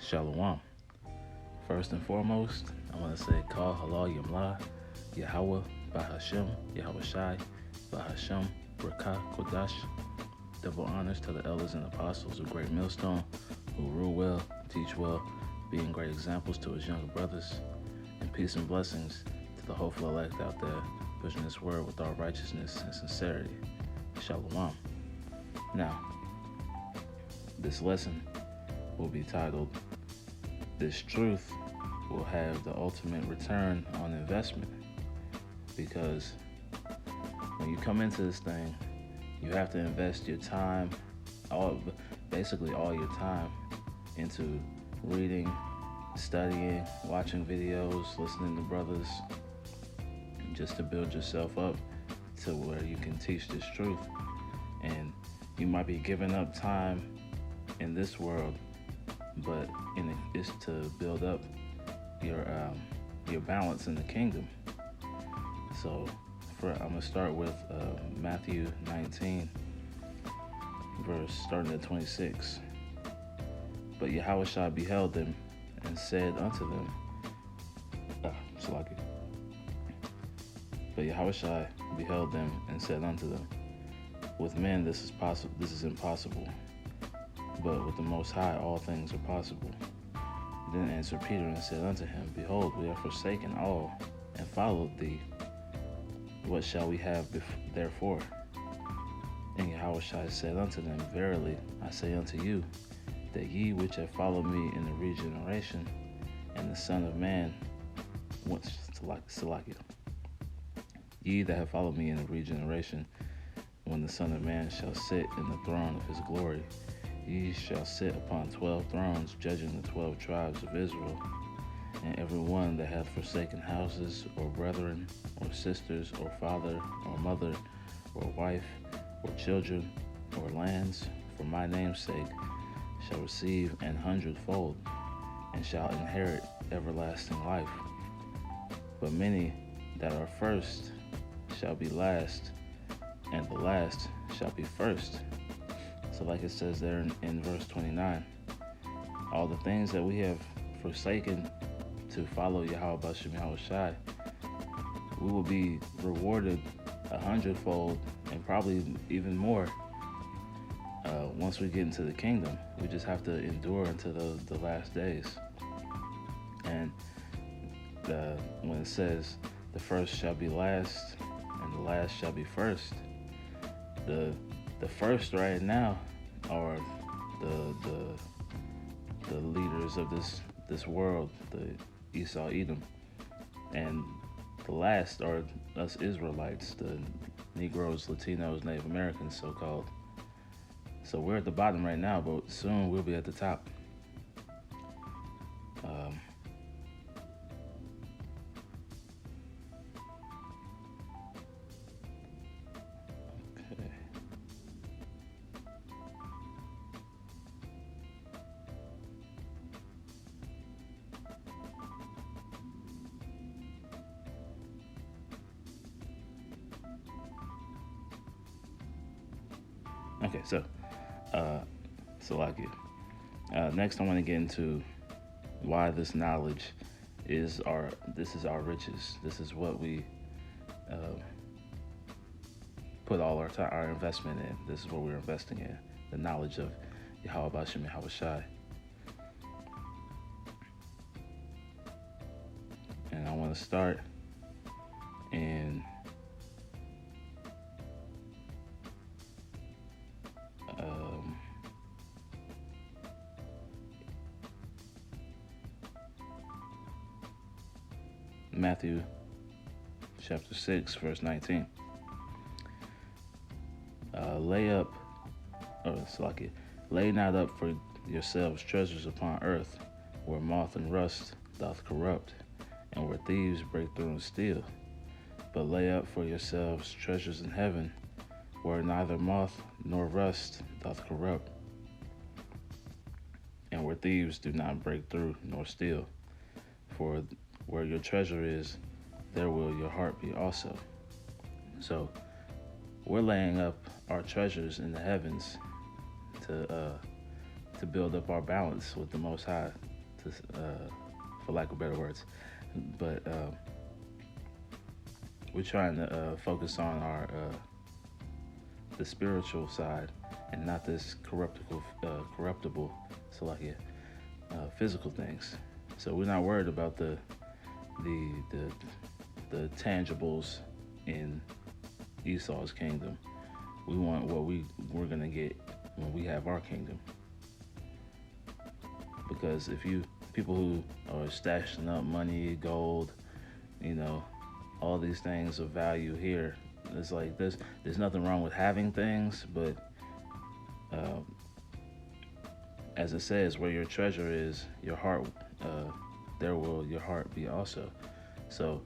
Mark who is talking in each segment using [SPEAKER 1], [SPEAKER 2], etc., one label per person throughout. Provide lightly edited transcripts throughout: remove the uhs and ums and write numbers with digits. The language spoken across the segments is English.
[SPEAKER 1] Shalom. First and foremost, I want to say Kal Halal Yamla, Yahweh, Bahashem, Yahweh Shai, Bahashem, Rakah, Kodash. Double honors to the elders and apostles of Great Millstone who rule well, teach well, being great examples to his younger brothers. And peace and blessings to the hopeful elect out there pushing this word with all righteousness and sincerity. Shalom. Now, this lesson will be titled, This Truth Will Have the Ultimate Return on Investment. Because when you come into this thing, you have to invest your time, basically all your time, into reading, studying, watching videos, listening to brothers, just to build yourself up to where you can teach this truth. And you might be giving up time in this world, but it's to build up your balance in the kingdom. So I'm gonna start with Matthew 19, starting at 26. But Yahushua beheld them and said unto them, But Yahushua beheld them and said unto them, With men this is impossible, but with the Most High all things are possible. Then answered Peter and said unto him, Behold, we have forsaken all and followed thee. What shall we have therefore? And Yahushua said unto them, Verily I say unto you, that ye which have followed me in the regeneration, and the Son of Man, ye that have followed me in the regeneration, when the Son of Man shall sit in the throne of his glory, ye shall sit upon 12 thrones, judging the 12 tribes of Israel. And every one that hath forsaken houses, or brethren, or sisters, or father, or mother, or wife, or children, or lands, for my name's sake, shall receive 100-fold, and shall inherit everlasting life. But many that are first shall be last, and the last shall be first. So like it says there in verse 29, all the things that we have forsaken to follow Yahweh Bashem Yahweh Shai, we will be rewarded 100-fold and probably even more once we get into the kingdom. We just have to endure until the last days. And when it says the first shall be last and the last shall be first, the first right now are the leaders of this world, the Esau Edom, and the last are us Israelites, the Negroes, Latinos, Native Americans, so-called. So we're at the bottom right now, but soon we'll be at the top. Okay, so next I want to get into why this knowledge is our riches. This is what we put all our investment in. This is what we're investing in, the knowledge of Yahweh Bashem Yahweh Shai. And I want to start in Matthew chapter 6, verse 19. Lay not up for yourselves treasures upon earth, where moth and rust doth corrupt, and where thieves break through and steal. But lay up for yourselves treasures in heaven, where neither moth nor rust doth corrupt, and where thieves do not break through nor steal. For where your treasure is, there will your heart be also. So we're laying up our treasures in the heavens to build up our balance with the Most High, for lack of better words. But we're trying to focus on our the spiritual side and not this corruptible, so like physical things. So we're not worried about the the tangibles in Esau's kingdom. We want what we're gonna get when we have our kingdom. Because if you people who are stashing up money, gold, you know, all these things of value here, it's like there's nothing wrong with having things, but as it says, where your treasure is, your heart, there will your heart be also. So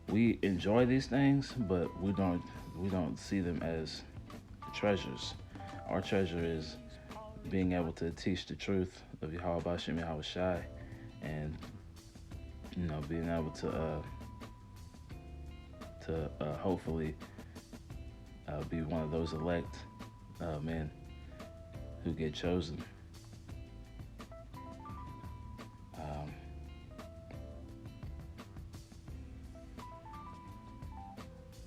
[SPEAKER 1] we enjoy these things, but we don't see them as treasures. Our treasure is being able to teach the truth of Yahweh Bashem Yahweh Shai, and being able to hopefully be one of those elect men who get chosen.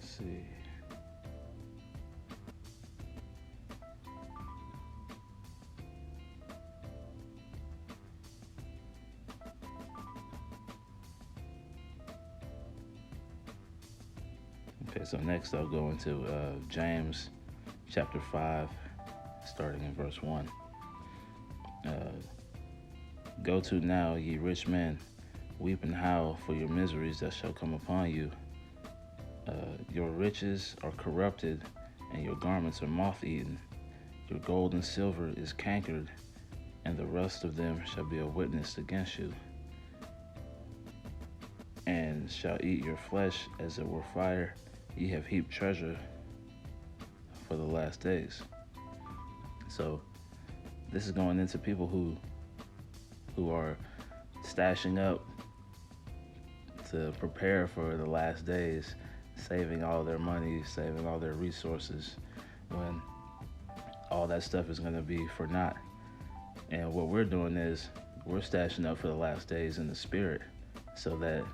[SPEAKER 1] Let's see. Okay, so next I'll go into James chapter 5, starting in verse 1. Go to now, ye rich men, weep and howl for your miseries that shall come upon you. Your riches are corrupted, and your garments are moth-eaten. Your gold and silver is cankered, and the rust of them shall be a witness against you, and shall eat your flesh as it were fire. Ye have heaped treasure for the last days. So this is going into people who are stashing up to prepare for the last days, saving all their money, saving all their resources, when all that stuff is going to be for naught. And what we're doing is we're stashing up for the last days in the spirit, so that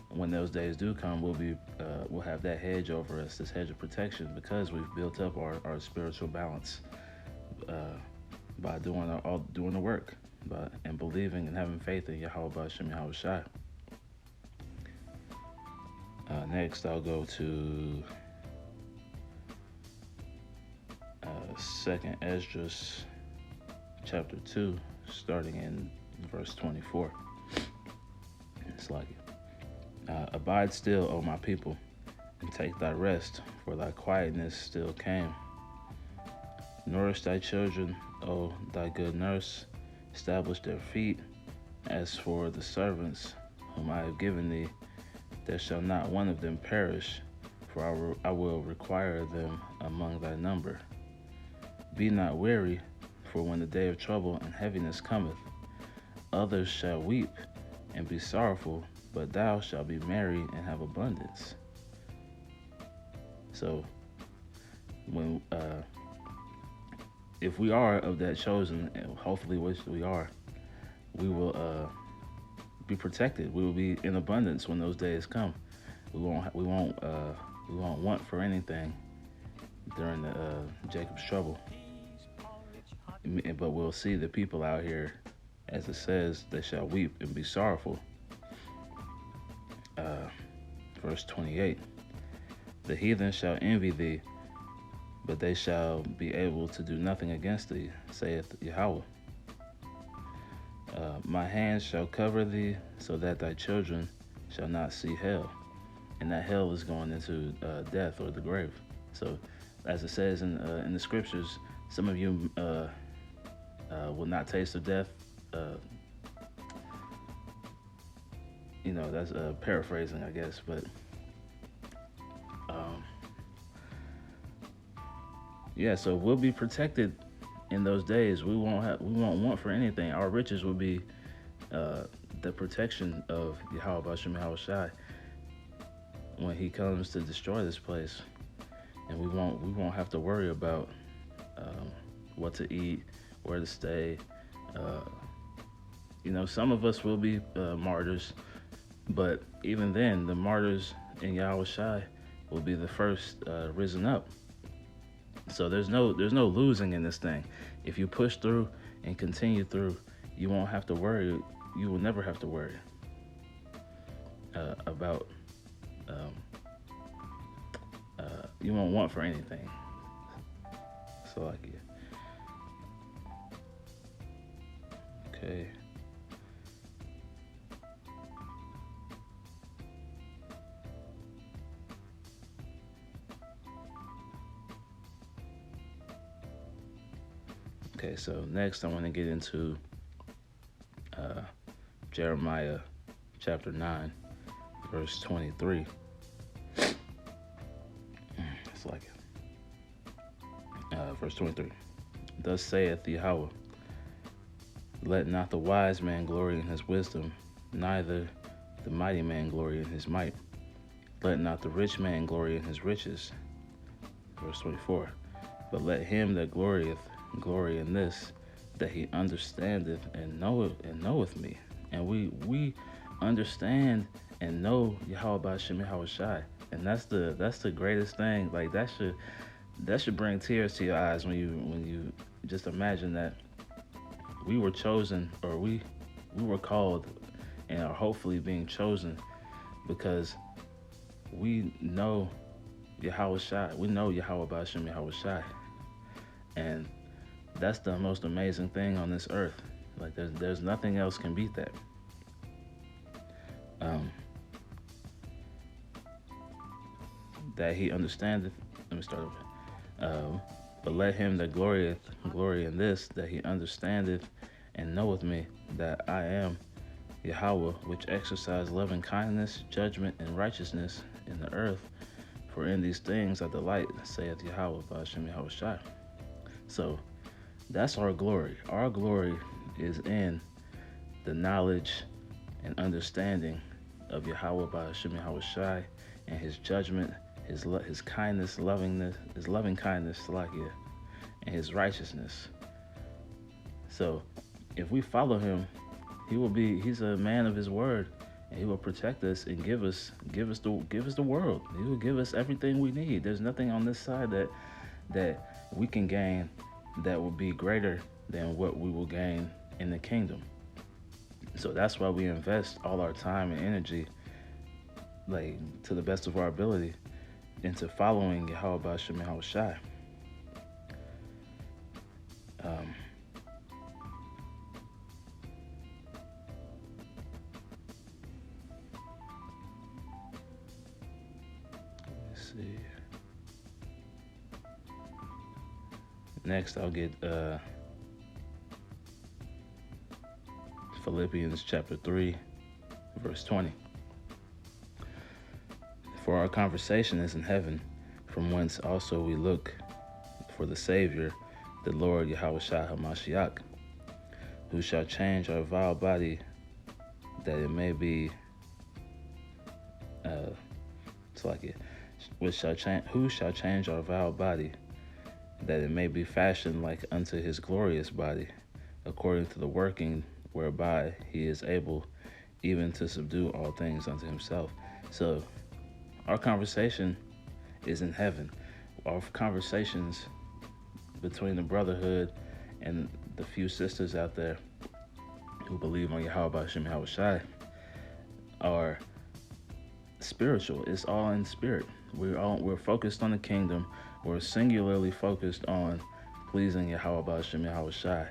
[SPEAKER 1] when those days do come, we'll have that hedge over us, this hedge of protection, because we've built up our spiritual balance by doing the work, and believing and having faith in Yahweh Bashem Yahweh Shai. Next, I'll go to 2nd Esdras chapter 2, starting in verse 24. It's like, abide still, O my people, and take thy rest, for thy quietness still came. Nourish thy children, O thy good nurse, establish their feet. As for the servants whom I have given thee, there shall not one of them perish, for I will require them among thy number. Be not weary, for when the day of trouble and heaviness cometh, others shall weep and be sorrowful, but thou shalt be merry and have abundance. So, when if we are of that chosen, and hopefully which we are, we will be protected. We will be in abundance when those days come. We won't want for anything during the Jacob's trouble. But we'll see the people out here, as it says, they shall weep and be sorrowful. Verse 28, the heathen shall envy thee, but they shall be able to do nothing against thee, saith Yahweh. My hands shall cover thee, so that thy children shall not see hell. And that hell is going into death or the grave. So, as it says in the scriptures, some of you will not taste of death. That's paraphrasing, I guess, but so we'll be protected in those days. We won't want for anything. Our riches will be the protection of Yahweh Bashem Yahweh Shai when he comes to destroy this place, and we won't have to worry about what to eat, where to stay, some of us will be martyrs, but even then, the martyrs in Yahweh Shai will be the first risen up. So there's no losing in this thing. If you push through and continue through, you won't have to worry. You will never have to worry about. You won't want for anything. So like it. Okay. Okay, so next I want to get into Jeremiah chapter 9, verse 23. It's like verse 23. Thus saith Yahweh, let not the wise man glory in his wisdom, neither the mighty man glory in his might. Let not the rich man glory in his riches. Verse 24. But let him that glorieth glory in this, that he understandeth and knoweth me. And we understand and know Yahweh B'Shem Yahweh Shai. And that's the greatest thing. Like that should bring tears to your eyes when you just imagine that we were chosen, or we were called and are hopefully being chosen because we know Yahweh Shai. We know Yahweh B'Shem Yahweh Shai. And that's the most amazing thing on this earth. Like there's nothing else can beat that. That he understandeth. Let me start over. But let him that glorieth glory in this, that he understandeth and knoweth me, that I am Yahweh, which exercise loving kindness, judgment, and righteousness in the earth. For in these things I delight, saith Yahweh B'Shem Yahweh Shai. So that's our glory. Our glory is in the knowledge and understanding of Yahweh B'Shem Yahweh Shai and his judgment, his kindness, lovingness, his loving kindness, Salakia, and his righteousness. So if we follow him, he's a man of his word, and he will protect us and give us the world. He will give us everything we need. There's nothing on this side that we can gain that will be greater than what we will gain in the kingdom. So that's why we invest all our time and energy, like to the best of our ability, into following Yahweh B'Shem Yahweh Shai. Let's see. Next, I'll get Philippians chapter 3, verse 20. For our conversation is in heaven, from whence also we look for the Savior, the Lord Yahweh Shai HaMashiach, who shall change our vile body, that it may be, who shall change our vile body, that it may be fashioned like unto his glorious body, according to the working whereby he is able even to subdue all things unto himself. So our conversation is in heaven. Our conversations between the brotherhood and the few sisters out there who believe on Yahweh B'Shem Yahweh Shai are spiritual. It's all in spirit. We're focused on the kingdom. We're singularly focused on pleasing Yahweh B'Shem Yahweh Shai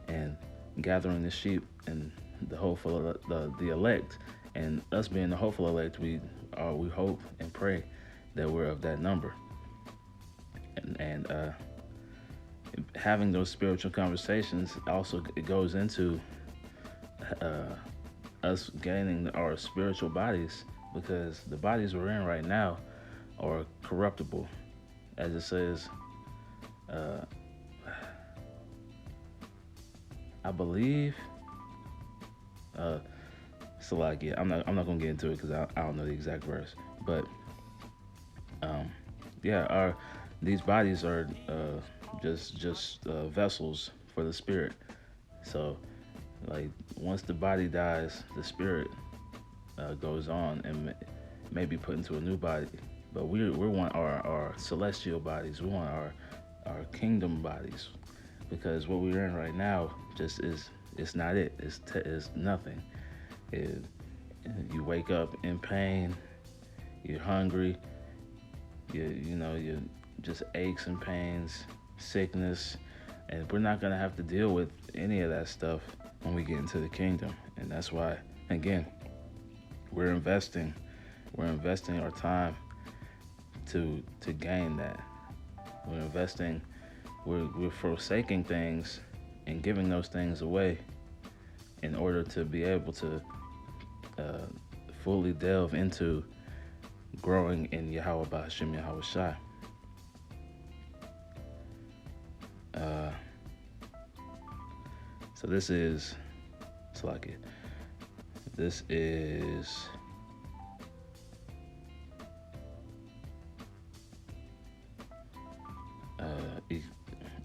[SPEAKER 1] and gathering the sheep and the hopeful, the elect, and us being the hopeful elect. We hope and pray that we're of that number. And having those spiritual conversations also, it goes into us gaining our spiritual bodies, because the bodies we're in right now are corruptible, as it says. I believe. Salakia. I'm not gonna get into it because I don't know the exact verse, but these bodies are just vessels for the spirit. So Like once the body dies, the spirit goes on and may be put into a new body. But we want our celestial bodies. We want our kingdom bodies, because what we're in right now just is, it's not it. It's nothing. It, you wake up in pain. You're hungry. You just aches and pains, sickness, and we're not gonna have to deal with any of that stuff when we get into the kingdom. And that's why, again, we're investing our time to gain that. We're forsaking things and giving those things away in order to be able to fully delve into growing in Yahweh Ba'Hashem Yahweh Shai. So this is Salakia. This is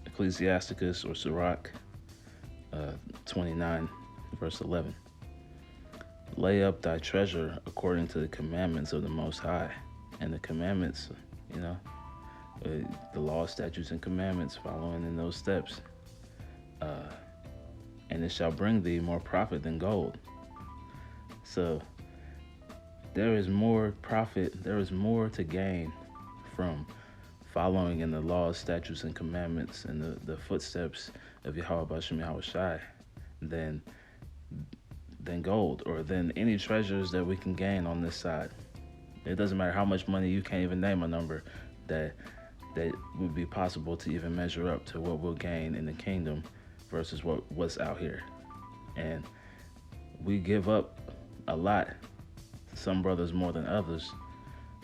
[SPEAKER 1] Ecclesiasticus or Sirach 29, verse 11. Lay up thy treasure according to the commandments of the Most High. And the commandments, the law, statutes, and commandments, following in those steps. And it shall bring thee more profit than gold. So there is more profit, there is more to gain from following in the laws, statutes, and commandments and the footsteps of Yahweh Ba'Hashem Yahweh Shai than gold, or than any treasures that we can gain on this side. It doesn't matter how much money, you can't even name a number that would be possible to even measure up to what we'll gain in the kingdom versus what's out here. And we give up a lot, some brothers more than others,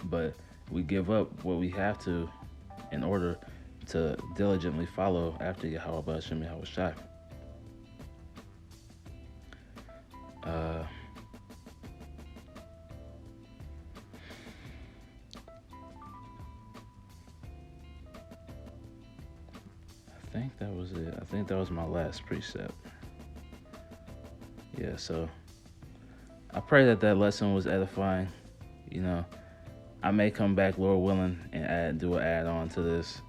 [SPEAKER 1] but we give up what we have to in order to diligently follow after Yahweh Ba'Hashem Yahweh Shai. I think that was it. I think that was my last precept. Yeah, so I pray that lesson was edifying. I may come back, Lord willing, and do an add-on to this,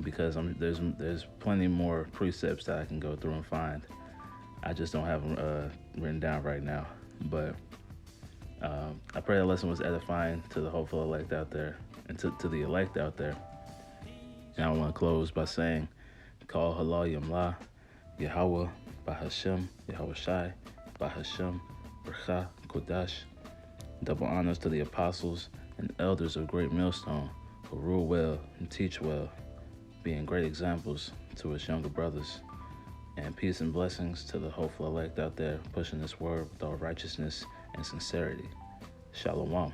[SPEAKER 1] because there's plenty more precepts that I can go through and find. I just don't have them written down right now. But I pray that lesson was edifying to the hopeful elect out there, and to the elect out there. And I want to close by saying, Call Halal Yamla, Yahweh Ba'Hashem Yahweh Shai, Ba'Hashem Bracha Kodash. Double honors to the apostles and elders of Great Millstone, who rule well and teach well, being great examples to us younger brothers. And peace and blessings to the hopeful elect out there, pushing this word with all righteousness and sincerity. Shalom.